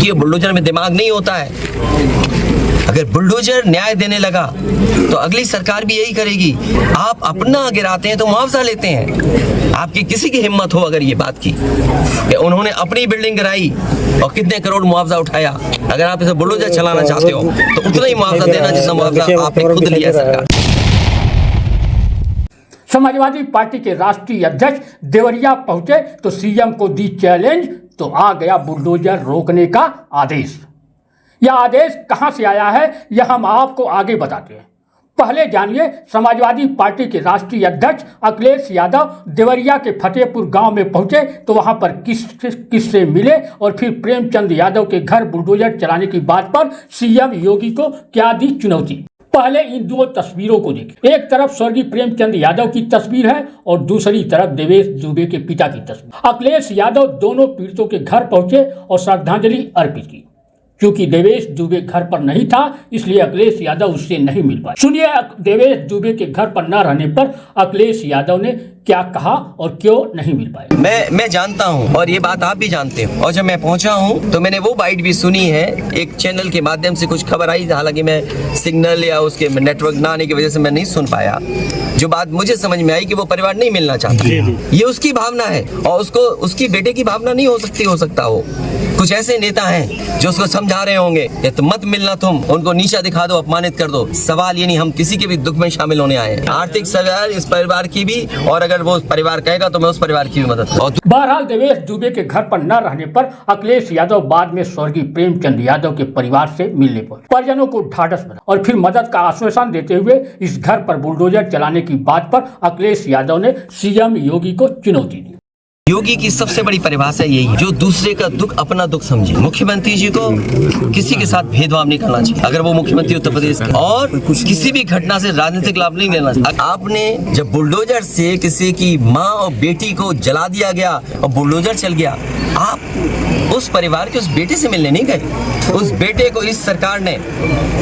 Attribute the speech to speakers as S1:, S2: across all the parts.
S1: ये बुलडोजर में दिमाग नहीं होता है। अगर बुलडोजर न्याय देने लगा तो अगली सरकार भी यही करेगी। आप अपना गिराते हैं तो मुआवजा लेते हैं। आपकी किसी की हिम्मत हो अगर ये बात की कि उन्होंने अपनी बिल्डिंग गिराई और कितने करोड़ मुआवजा उठाया, अगर आप इसे बुलडोजर चलाना चाहते हो तो उतना ही मुआवजा देना जितना मुआवजा आपने खुद लिया सरकार।
S2: समाजवादी पार्टी के राष्ट्रीय अध्यक्ष देवरिया पहुंचे तो सीएम को दी चैलेंज, तो आ गया बुलडोजर रोकने का आदेश। यह आदेश कहां से आया है यह हम आपको आगे बताते हैं। पहले जानिए, समाजवादी पार्टी के राष्ट्रीय अध्यक्ष अखिलेश यादव देवरिया के फतेहपुर गांव में पहुंचे तो वहां पर किससे मिले और फिर प्रेमचंद यादव के घर बुलडोजर चलाने की बात पर सीएम योगी को क्या दी चुनौती। पहले इन दो तस्वीरों को देखें। एक तरफ स्वर्गीय प्रेमचंद यादव की तस्वीर है और दूसरी तरफ देवेश दुबे के पिता की तस्वीर। अखिलेश यादव दोनों पीड़ितों के घर पहुंचे और श्रद्धांजलि अर्पित की। क्योंकि देवेश दुबे घर पर नहीं था इसलिए अखिलेश यादव उससे नहीं मिल पाए। सुनिए देवेश दुबे के घर पर न रहने पर अखिलेश यादव ने क्या कहा और क्यों नहीं मिल पाए।
S1: मैं जानता हूं और ये बात आप भी जानते हो, और जब मैं पहुंचा हूं तो मैंने वो बाइट भी सुनी है। एक चैनल के माध्यम से कुछ खबर आई, हालांकि मैं सिग्नल या उसके नेटवर्क ना आने की वजह से मैं नहीं सुन पाया। जो बात मुझे समझ में आई कि वो परिवार नहीं मिलना चाहता, ये उसकी भावना है और उसको उसकी बेटे की भावना नहीं हो सकता हो। कुछ ऐसे नेता हैं जो उसको समझा रहे होंगे कि तो मत मिलना, तुम उनको नीचा दिखा दो, अपमानित कर दो। सवाल ये नहीं, हम किसी के भी दुख में शामिल होने आए हैं। आर्थिक सहायता इस परिवार की भी, और अगर वो परिवार कहेगा तो मैं उस परिवार की भी मदद करूंगा।
S2: बहरहाल देवेश दुबे के घर पर न रहने पर अखिलेश यादव बाद में स्वर्गीय प्रेमचंद यादव के परिवार से मिलने पहुंचे। परिजनों को ढाढ़स बना और फिर मदद का आश्वासन देते हुए इस घर पर बुलडोजर चलाने की बात पर अखिलेश यादव ने सीएम योगी को चुनौती दी।
S1: योगी की सबसे बड़ी परिभाषा यही है, जो दूसरे का दुख अपना दुख समझे। मुख्यमंत्री जी को किसी के साथ भेदभाव नहीं करना चाहिए अगर वो मुख्यमंत्री उत्तर प्रदेश के, और किसी भी घटना से राजनीतिक लाभ नहीं लेना चाहिए। आपने जब बुलडोजर से किसी की माँ और बेटी को जला दिया गया और बुलडोजर चल गया, आप उस परिवार के उस बेटे से मिलने नहीं गए। उस बेटे को इस सरकार ने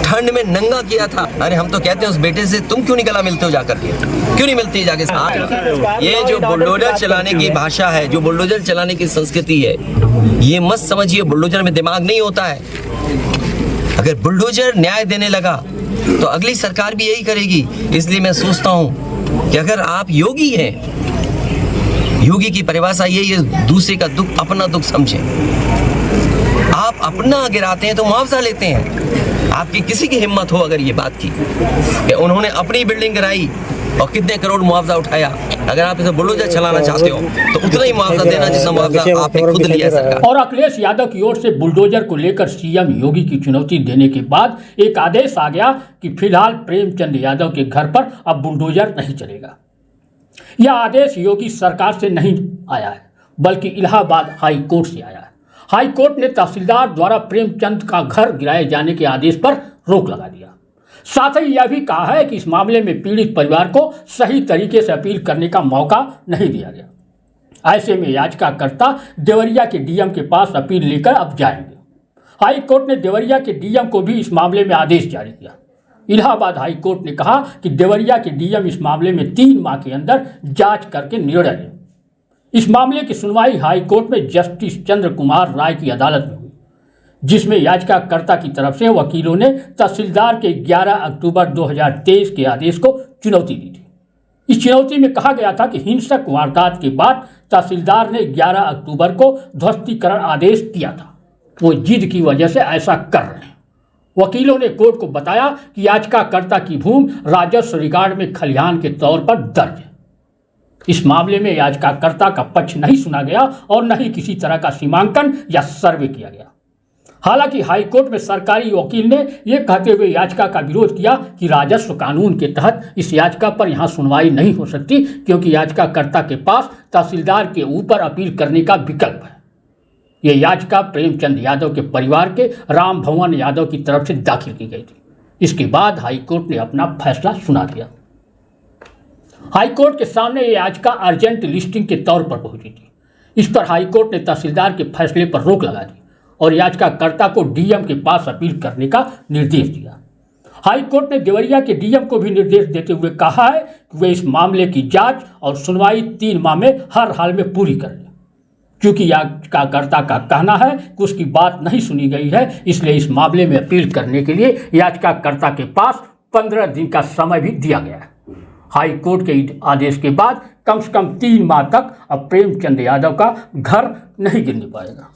S1: ठंड में नंगा किया था। अरे हम तो कहते हैं उस बेटे से तुम क्यों नहीं गला मिलते हो जाकर के, क्यों नहीं मिलती जाके। ये जो बुलडोजर चलाने की भाषा है, जो बुलडोजर चलाने की संस्कृति है, ये मत समझिए बुलडोजर में दिमाग नहीं होता है। अगर बुलडोजर न्याय देने लगा तो अगली सरकार भी यही करेगी। इसलिए मैं सोचता हूं कि अगर आप योगी हैं, योगी की परिभाषा यही है, दूसरे का दुख अपना दुख समझें। आप अपना गिराते हैं तो मुआवजा लेते हैं। आपकी किसी की हिम्मत हो अगर ये बात की कि उन्होंने अपनी बिल्डिंग गिराई और कितने करोड़ मुआवजा उठाया, अगर आप इसे बुलडोजर चलाना चाहते हो तो उतना ही मुआवजा देना जितना मुआवजा आपने खुद लिया सरकार।
S2: और अखिलेश यादव की ओर से बुलडोजर को लेकर सीएम योगी की चुनौती देने के बाद एक आदेश आ गया कि फिलहाल प्रेमचंद यादव के घर पर अब बुलडोजर नहीं चलेगा। यह आदेश योगी सरकार से नहीं आया है बल्कि इलाहाबाद हाई कोर्ट से आया है। हाई कोर्ट ने तहसीलदार द्वारा प्रेमचंद का घर गिराए जाने के आदेश पर रोक लगा दिया। साथ ही यह भी कहा है कि इस मामले में पीड़ित परिवार को सही तरीके से अपील करने का मौका नहीं दिया गया। ऐसे में याचिकाकर्ता देवरिया के डीएम के पास अपील लेकर अब जाएंगे। हाई कोर्ट ने देवरिया के डीएम को भी इस मामले में आदेश जारी किया। इलाहाबाद हाई कोर्ट ने कहा कि देवरिया के डीएम इस मामले में 3 माह के अंदर जांच करके निर्णय लें। इस मामले की सुनवाई हाई कोर्ट में जस्टिस चंद्र कुमार राय की अदालत में हुई, जिसमें याचिकाकर्ता की तरफ से वकीलों ने तहसीलदार के 11 अक्टूबर 2023 के आदेश को चुनौती दी थी। इस चुनौती में कहा गया था कि हिंसक वारदात के बाद तहसीलदार ने 11 अक्टूबर को ध्वस्तीकरण आदेश दिया था, वो जिद की वजह से ऐसा कर रहे हैं। वकीलों ने कोर्ट को बताया कि याचिकाकर्ता की भूमि राजस्व रिकॉर्ड में खलिहान के तौर पर दर्ज है। इस मामले में याचिकाकर्ता का पक्ष नहीं सुना गया और न ही किसी तरह का सीमांकन या सर्वे किया गया। हालांकि हाईकोर्ट में सरकारी वकील ने यह कहते हुए याचिका का विरोध किया कि राजस्व कानून के तहत इस याचिका पर यहां सुनवाई नहीं हो सकती, क्योंकि याचिकाकर्ता के पास तहसीलदार के ऊपर अपील करने का विकल्प है। यह याचिका प्रेमचंद यादव के परिवार के राम भवन यादव की तरफ से दाखिल की गई थी। इसके बाद हाईकोर्ट ने अपना फैसला सुना दिया। हाईकोर्ट के सामने यह याचिका अर्जेंट लिस्टिंग के तौर पर पहुंची थी। इस पर हाईकोर्ट ने तहसीलदार के फैसले पर रोक लगा दी और याचिकाकर्ता को डीएम के पास अपील करने का निर्देश दिया। हाईकोर्ट ने देवरिया के डीएम को भी निर्देश देते हुए कहा है कि वे इस मामले की जांच और सुनवाई 3 माह में हर हाल में पूरी कर लें। चूंकि याचिकाकर्ता का कहना है कि उसकी बात नहीं सुनी गई है, इसलिए इस मामले में अपील करने के लिए याचिकाकर्ता के पास 15 दिन का समय भी दिया गया है। हाई कोर्ट के आदेश के बाद कम से कम 3 माह तक अब प्रेमचंद यादव का घर नहीं गिरने पाएगा।